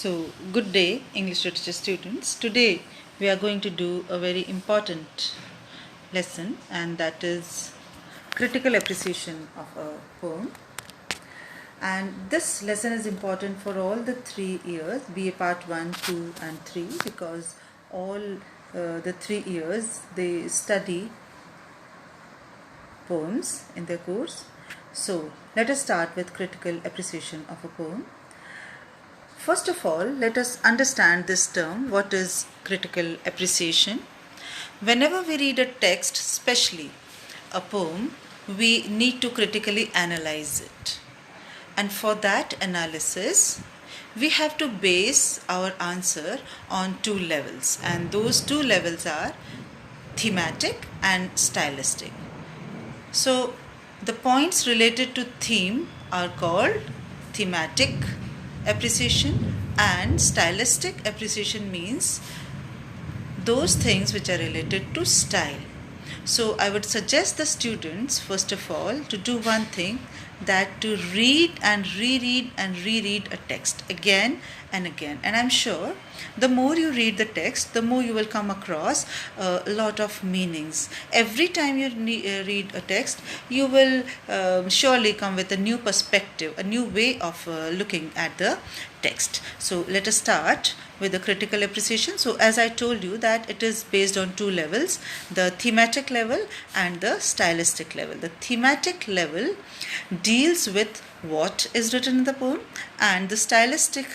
So, good day, English literature students. Today we are going to do a very important lesson, and that is critical appreciation of a poem. And this lesson is important for all the 3 years, BA Part 1, 2, and 3, because all the 3 years they study poems in their course. So, let us start with critical appreciation of a poem. First of all, let us understand this term. What is critical appreciation? Whenever we read a text, especially a poem, we need to critically analyze it. And for that analysis, we have to base our answer on two levels. And those two levels are thematic and stylistic. So, the points related to theme are called thematic appreciation, and stylistic appreciation means those things which are related to style. So I would suggest the students first of all to do one thing, that to read and reread a text again and again. And I'm sure the more you read the text, the more you will come across a lot of meanings. Every time you read a text, you will surely come with a new perspective, a new way of looking at the text. So let us start with the critical appreciation. So as I told you that it is based on two levels, the thematic level and the stylistic level. The thematic level deals with what is written in the poem, and the stylistic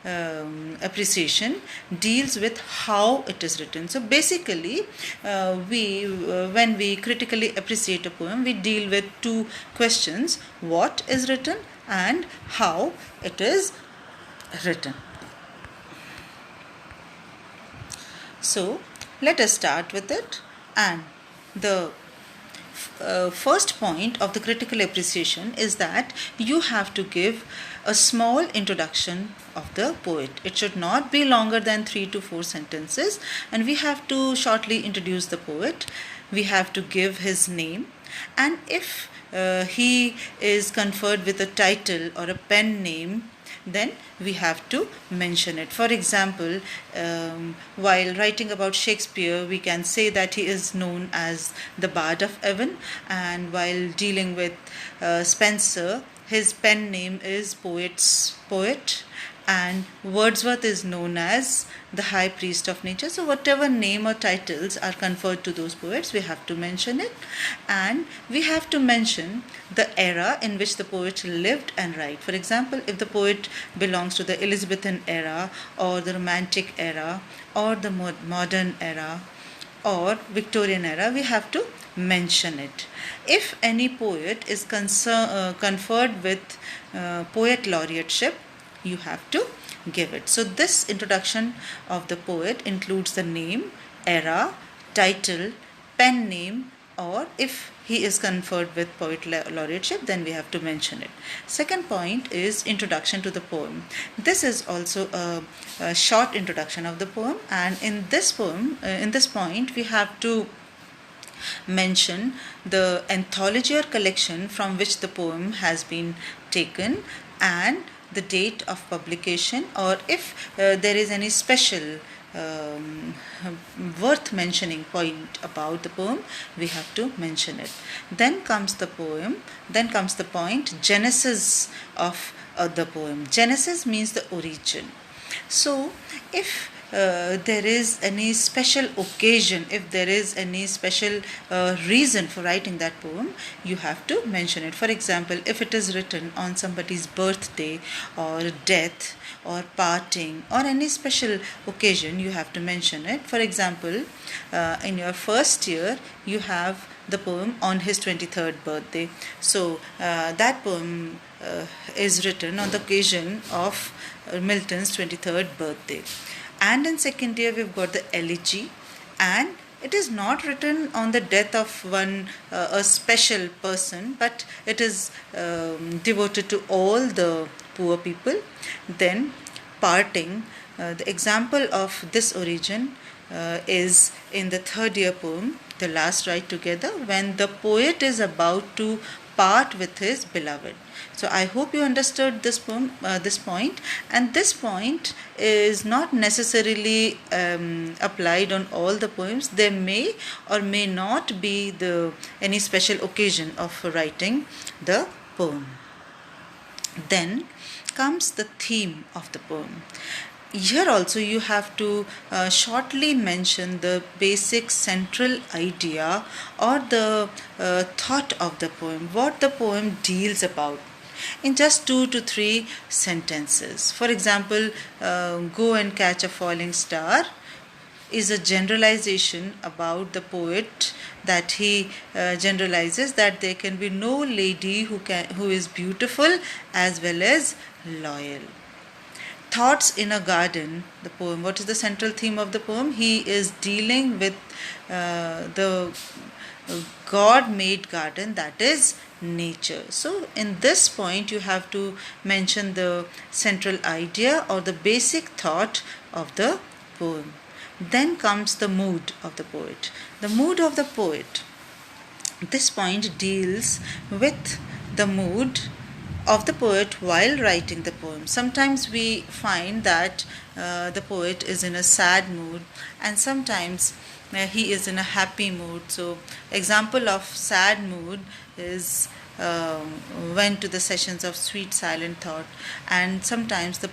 appreciation deals with how it is written. So basically when we critically appreciate a poem, we deal with two questions: what is written and how it is written. So let us start with it. And the first point of the critical appreciation is that you have to give a small introduction of the poet. It should not be longer than 3 to 4 sentences, and we have to shortly introduce the poet. We have to give his name, and if he is conferred with a title or a pen name, then we have to mention it. For example, while writing about Shakespeare, we can say that he is known as the Bard of Avon, and while dealing with Spenser, his pen name is Poet's Poet, and Wordsworth is known as the High Priest of Nature. So whatever name or titles are conferred to those poets, we have to mention it, and we have to mention the era in which the poet lived and write. For example, if the poet belongs to the Elizabethan era or the Romantic era or the modern era or Victorian era, we have to mention it. If any poet is conferred with poet laureateship, you have to give it. So this introduction of the poet includes the name, era, title, pen name, or if he is conferred with poet laureateship, then we have to mention it. Second point is introduction to the poem. This is also a short introduction of the poem, and in this point, we have to mention the anthology or collection from which the poem has been taken, and the date of publication, or if there is any special worth mentioning point about the poem, we have to mention it. Then comes the point, genesis of the poem. Genesis means the origin. So if there is any special occasion, if there is any special reason for writing that poem, you have to mention it. For example, if it is written on somebody's birthday or death or parting or any special occasion, you have to mention it. For example, in your first year, you have the poem on his 23rd birthday. So that poem is written on the occasion of Milton's 23rd birthday. And in second year, we've got the elegy, and it is not written on the death of a special person, but it is devoted to all the poor people. Then parting, the example of this origin is in the third year poem, The Last Ride Together, when the poet is about to part with his beloved. So I hope you understood this poem, this point, and this point is not necessarily applied on all the poems. There may or may not be any special occasion of writing the poem. Then comes the theme of the poem. Here also you have to shortly mention the basic central idea or the thought of the poem, what the poem deals about, in just 2 to 3 sentences. For example, Go and Catch a Falling Star is a generalization about the poet, that he generalizes that there can be no lady who is beautiful as well as loyal. Thoughts in a Garden, the poem. What is the central theme of the poem? He is dealing with the God-made garden, that is nature. So in this point you have to mention the central idea or the basic thought of the poem. Then comes the mood of the poet. The mood of the poet. This point deals with the mood of the poet while writing the poem. Sometimes we find that the poet is in a sad mood, and sometimes he is in a happy mood. So example of sad mood is went to the sessions of sweet silent thought, and sometimes the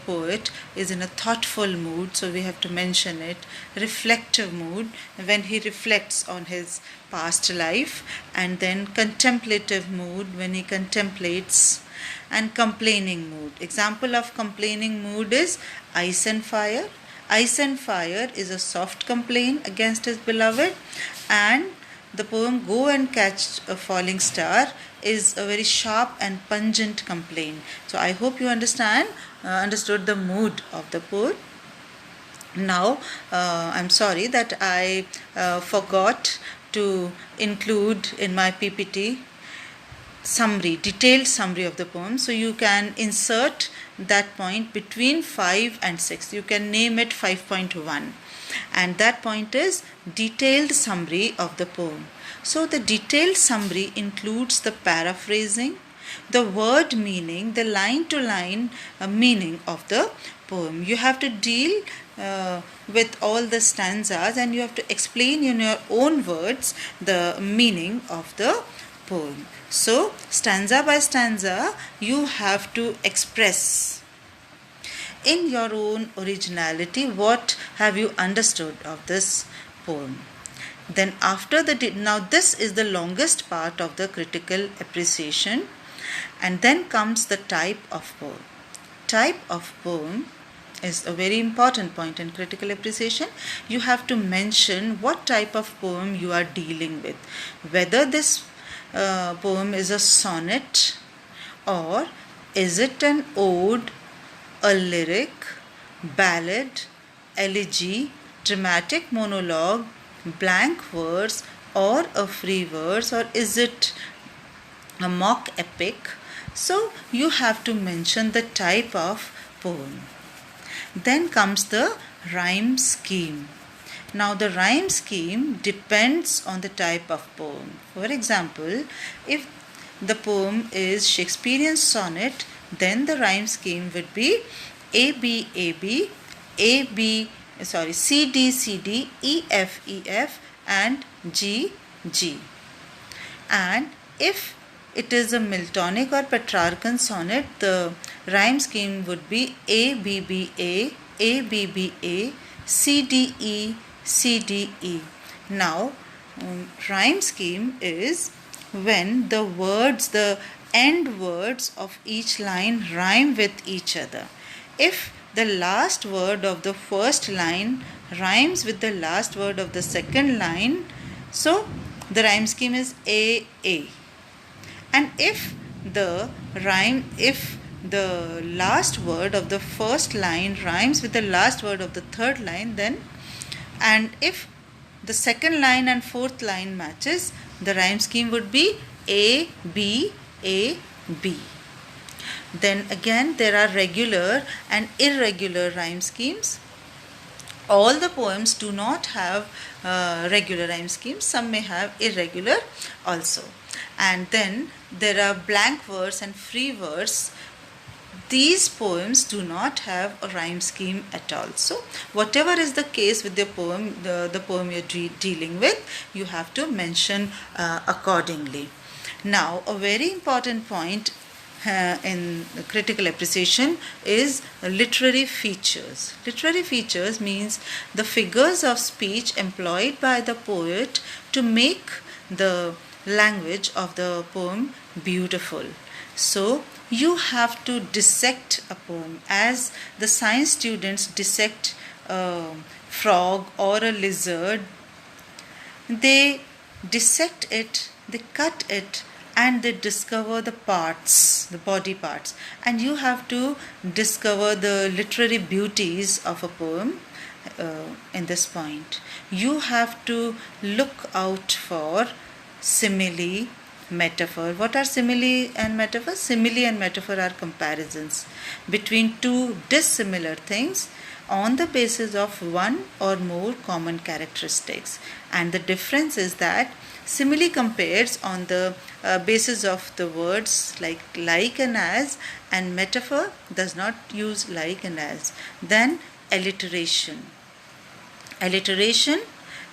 poet is in a thoughtful mood, so we have to mention it. Reflective mood, when he reflects on his past life, and then contemplative mood, when he contemplates, and complaining mood. Example of complaining mood is Ice and Fire. Ice and Fire is a soft complaint against his beloved, and the poem Go and Catch a Falling Star is a very sharp and pungent complaint. So I hope you understood the mood of the poet. Now I'm sorry that I forgot to include in my PPT detailed summary of the poem. So you can insert that point between 5 and 6. You can name it 5.1. And that point is detailed summary of the poem. So the detailed summary includes the paraphrasing, the word meaning, the line to line meaning of the poem. You have to deal with all the stanzas, and you have to explain in your own words the meaning of the poem. So stanza by stanza you have to express in your own originality what have you understood of this poem. Then after now this is the longest part of the critical appreciation, and then comes the type of poem. Type of poem is a very important point in critical appreciation. You have to mention what type of poem you are dealing with, whether this poem is a sonnet, or is it an ode, a lyric, ballad, elegy, dramatic monologue, blank verse, or a free verse, or is it a mock epic. So you have to mention the type of poem. Then comes the rhyme scheme. Now the rhyme scheme depends on the type of poem. For example, if the poem is Shakespearean sonnet, then the rhyme scheme would be A-B-A-B, C-D-C-D, E-F-E-F, and G-G. And if it is a Miltonic or Petrarchan sonnet, the rhyme scheme would be A-B-B-A, A-B-B-A, C-D-E, C-D-E. Now, rhyme scheme is when the end words of each line rhyme with each other. If the last word of the first line rhymes with the last word of the second line, so the rhyme scheme is A-A. And if the last word of the first line rhymes with the last word of the third line, then, and if the second line and fourth line matches, the rhyme scheme would be A, B, A, B. Then again there are regular and irregular rhyme schemes. All the poems do not have regular rhyme schemes. Some may have irregular also. And then there are blank verse and free verse. These poems do not have a rhyme scheme at all. So whatever is the case with the poem, the poem you're dealing with, you have to mention accordingly. Now, a very important point in critical appreciation is literary features. Literary features means the figures of speech employed by the poet to make the language of the poem beautiful. So you have to dissect a poem as the science students dissect a frog or a lizard. They dissect it, they cut it, and they discover the parts, the body parts. And you have to discover the literary beauties of a poem in this point. You have to look out for simile, metaphor. What are simile and metaphor? Simile and metaphor are comparisons between two dissimilar things on the basis of one or more common characteristics. And the difference is that simile compares on the basis of the words like and as, and metaphor does not use like and as. Then alliteration. Alliteration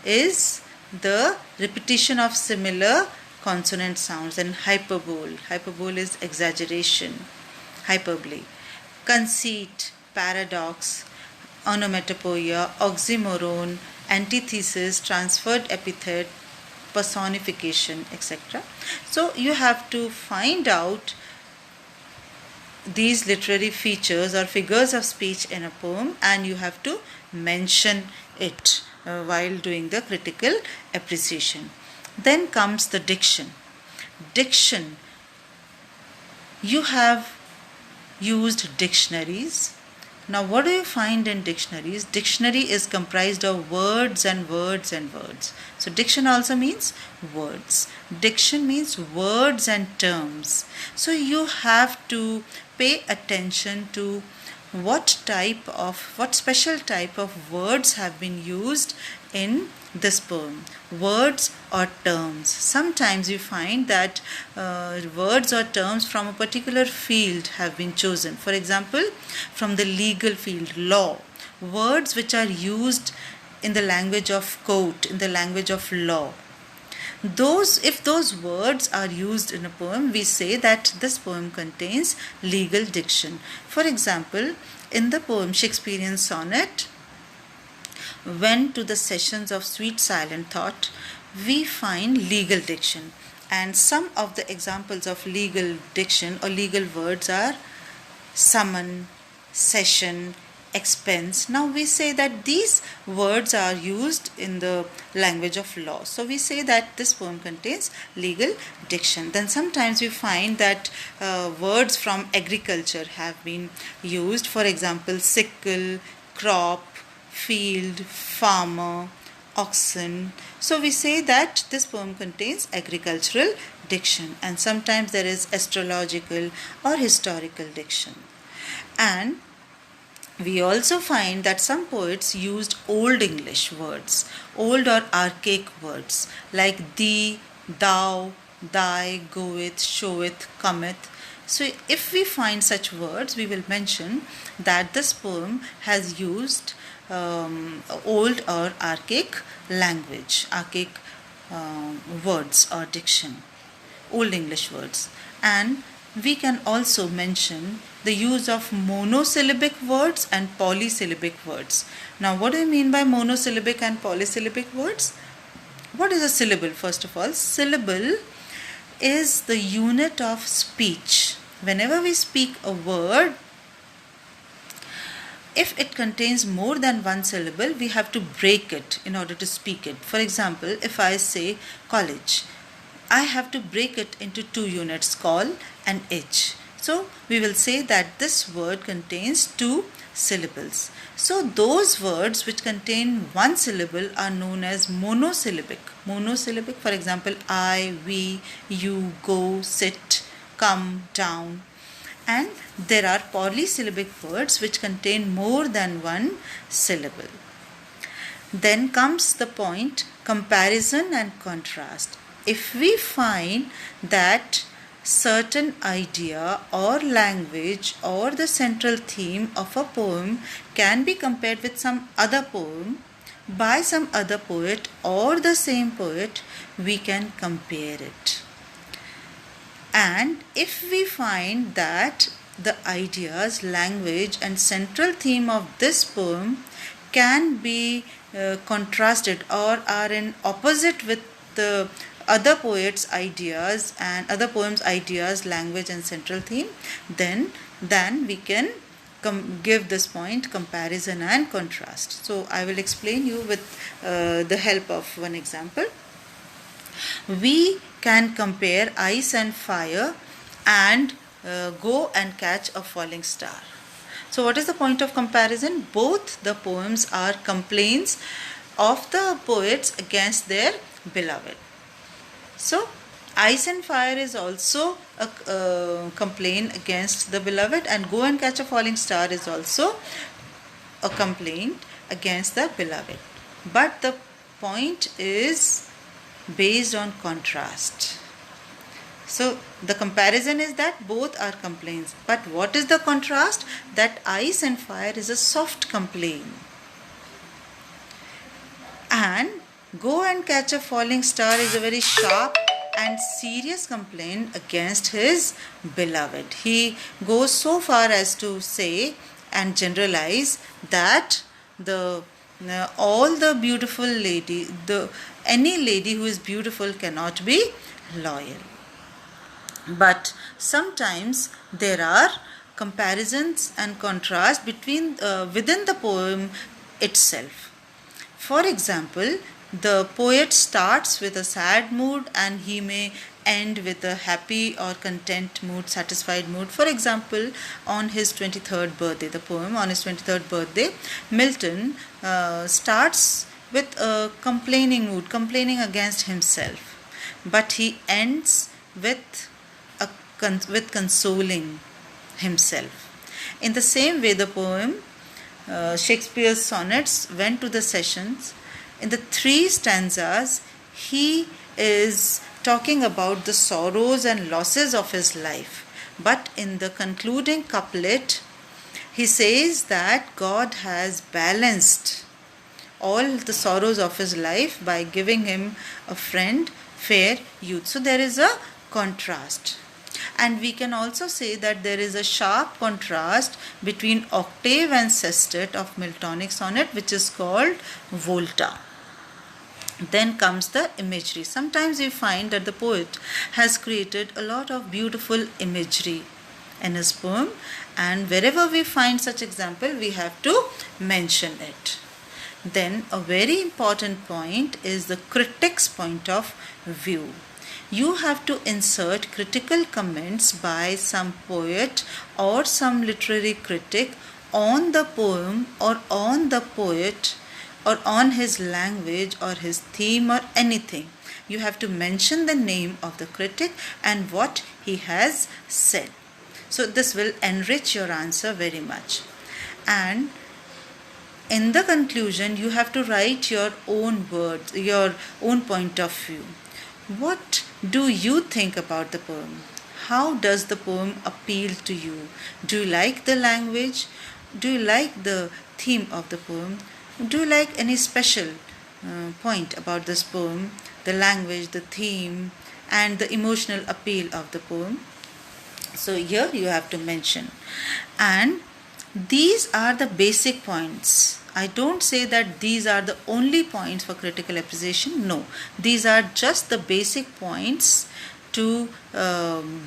is the repetition of similar consonant sounds. And hyperbole. Hyperbole is exaggeration, hyperbole. Conceit, paradox, onomatopoeia, oxymoron, antithesis, transferred epithet, personification, etc. So you have to find out these literary features or figures of speech in a poem, and you have to mention it while doing the critical appreciation. Then comes the diction. Diction. You have used dictionaries. Now, what do you find in dictionaries? Dictionary is comprised of words and words and words. So, diction also means words. Diction means words and terms. So, you have to pay attention to what special type of words have been used in this poem. Words or terms. Sometimes you find that words or terms from a particular field have been chosen. For example, from the legal field, law. Words which are used in the language of court, in the language of law. If those words are used in a poem, we say that this poem contains legal diction. For example, in the poem Shakespearean Sonnet, When to the Sessions of Sweet Silent Thought, we find legal diction. And some of the examples of legal diction or legal words are summon, session, expense. Now we say that these words are used in the language of law. So we say that this poem contains legal diction. Then sometimes we find that words from agriculture have been used. For example, sickle, crop, field, farmer, oxen. So we say that this poem contains agricultural diction. And sometimes there is astrological or historical diction. And we also find that some poets used Old English words, old or archaic words like thee, thou, thy, goeth, showeth, cometh. So if we find such words, we will mention that this poem has used old or archaic language, archaic words or diction, Old English words. And we can also mention the use of monosyllabic words and polysyllabic words. Now, what do you mean by monosyllabic and polysyllabic words? What is a syllable? First of all, syllable is the unit of speech. Whenever we speak a word, if it contains more than one syllable, we have to break it in order to speak it. For example, if I say college, I have to break it into two units, call and age. So we will say that this word contains two syllables. So those words which contain one syllable are known as monosyllabic. Monosyllabic, for example, I, we, you, go, sit, come, down. And there are polysyllabic words which contain more than one syllable. Then comes the point comparison and contrast. If we find that certain idea or language or the central theme of a poem can be compared with some other poem by some other poet or the same poet, we can compare it. And if we find that the ideas, language, and central theme of this poem can be contrasted or are in opposite with the other poets' ideas and other poems' ideas, language, and central theme, then we can give this point comparison and contrast. So I will explain you with the help of one example. We can compare ice and fire and go and catch a falling star. So what is the point of comparison? Both the poems are complaints of the poets against their beloved. So ice and fire is also a complaint against the beloved, and go and catch a falling star is also a complaint against the beloved. But the point is based on contrast. So the comparison is that both are complaints. But what is the contrast? That ice and fire is a soft complaint. And go and catch a falling star is a very sharp and serious complaint against his beloved. He goes so far as to say and generalize that all the beautiful lady, any lady who is beautiful cannot be loyal. But sometimes there are comparisons and contrast between within the poem itself. For example, the poet starts with a sad mood and he may end with a happy or content mood, satisfied mood. For example, on his 23rd birthday, the poem on his 23rd birthday, Milton starts with a complaining mood, complaining against himself. But he ends with consoling himself. In the same way, the poem, Shakespeare's sonnets, went to the sessions. In the 3 stanzas, he is talking about the sorrows and losses of his life. But in the concluding couplet, he says that God has balanced all the sorrows of his life by giving him a friend, fair youth. So there is a contrast. And we can also say that there is a sharp contrast between octave and sestet of Miltonic sonnet, which is called volta. Then comes the imagery. Sometimes we find that the poet has created a lot of beautiful imagery in his poem, and wherever we find such example, we have to mention it. Then a very important point is the critic's point of view. You have to insert critical comments by some poet or some literary critic on the poem or on the poet or on his language or his theme or anything. You have to mention the name of the critic and what he has said. So this will enrich your answer very much. And in the conclusion, you have to write your own words, your own point of view. What do you think about the poem? How does the poem appeal to you? Do you like the language? Do you like the theme of the poem? Do you like any special point about this poem? The language, the theme, and the emotional appeal of the poem? So here you have to mention. And these are the basic points. I don't say that these are the only points for critical appreciation. No, these are just the basic points to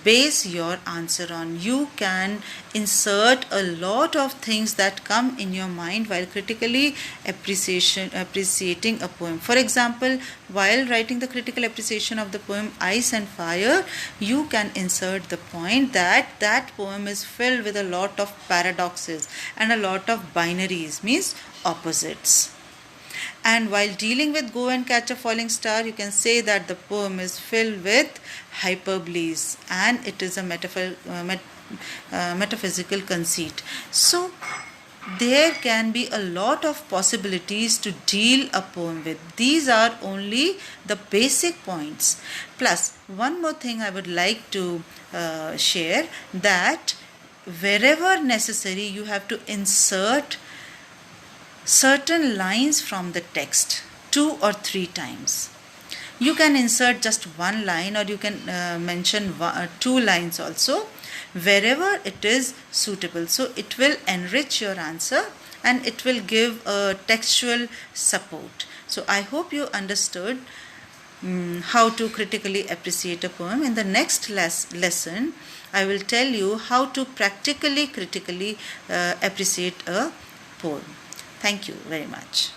base your answer on. You can insert a lot of things that come in your mind while critically appreciating a poem. For example, while writing the critical appreciation of the poem Ice and Fire, you can insert the point that that poem is filled with a lot of paradoxes and a lot of binaries, means opposites. And while dealing with Go and Catch a Falling Star, you can say that the poem is filled with hyperboles and it is a metaphysical conceit. So there can be a lot of possibilities to deal a poem with. These are only the basic points. Plus, one more thing I would like to share, that wherever necessary, you have to insert certain lines from the text 2 or 3 times. You can insert just one line, or you can mention 2 lines also, wherever it is suitable. So it will enrich your answer and it will give a textual support. So I hope you understood how to critically appreciate a poem. In the next lesson, I will tell you how to practically critically appreciate a poem. Thank you very much.